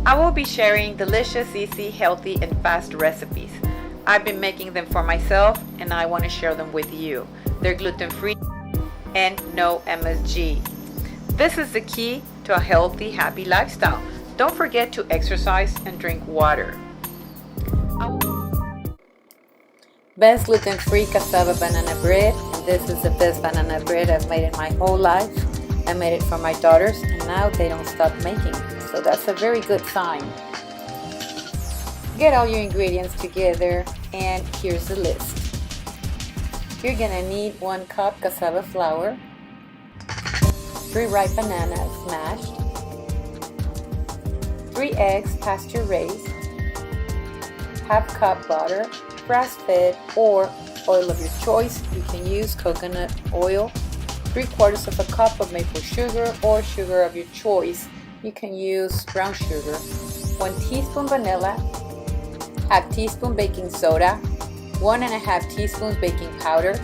I will be sharing delicious, easy, healthy, and fast recipes. I've been making them for myself and I want to share them with you. They're gluten-free and no MSG. This is the key to a healthy, happy lifestyle. Don't forget to exercise and drink water. Best gluten-free cassava banana bread, and this is the best banana bread I've made in my whole life. I made it for my daughters and now they don't stop making it, so that's a very good sign. Get all your ingredients together and here's the list. You're gonna need 1 cup cassava flour, 3 ripe bananas smashed, 3 eggs pasture raised, ½ cup butter, grass-fed or oil of your choice. You can use coconut oil, 3/4 of a cup of maple sugar or sugar of your choice. You can use brown sugar, 1 teaspoon vanilla, ½ teaspoon baking soda, 1½ teaspoons baking powder,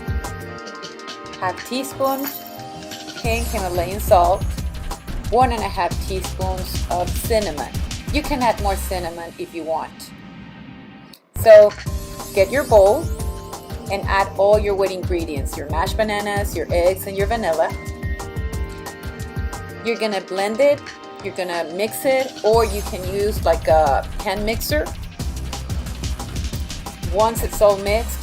½ teaspoon pink Himalayan salt, 1½ teaspoons of cinnamon. You can add more cinnamon if you want. So get your bowl and add all your wet ingredients, your mashed bananas, your eggs, and your vanilla. You're gonna blend it, you're gonna mix it, or you can use like a hand mixer. Once it's all mixed,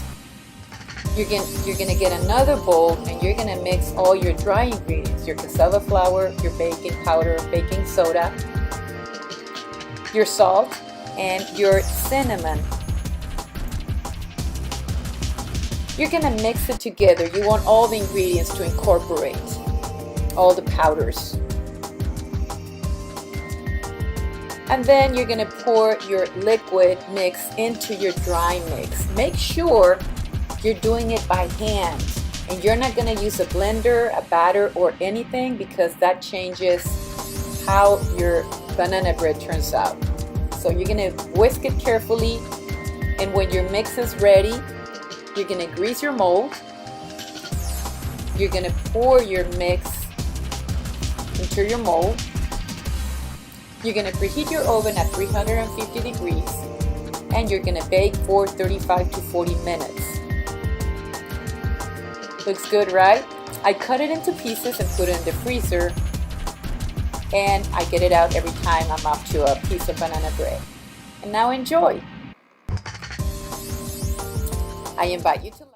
you're gonna get another bowl and you're gonna mix all your dry ingredients, your cassava flour, your baking powder, baking soda, your salt, and your cinnamon. You're gonna mix it together. You want all the ingredients to incorporate, all the powders. And then you're gonna pour your liquid mix into your dry mix. Make sure you're doing it by hand and you're not gonna use a blender, a batter, or anything because that changes how your banana bread turns out. So you're gonna whisk it carefully, and when your mix is ready, you're gonna grease your mold. You're gonna pour your mix into your mold. You're gonna preheat your oven at 350 degrees and you're gonna bake for 35 to 40 minutes. Looks good, right? I cut it into pieces and put it in the freezer, and I get it out every time I'm up to a piece of banana bread. And now enjoy! I invite you to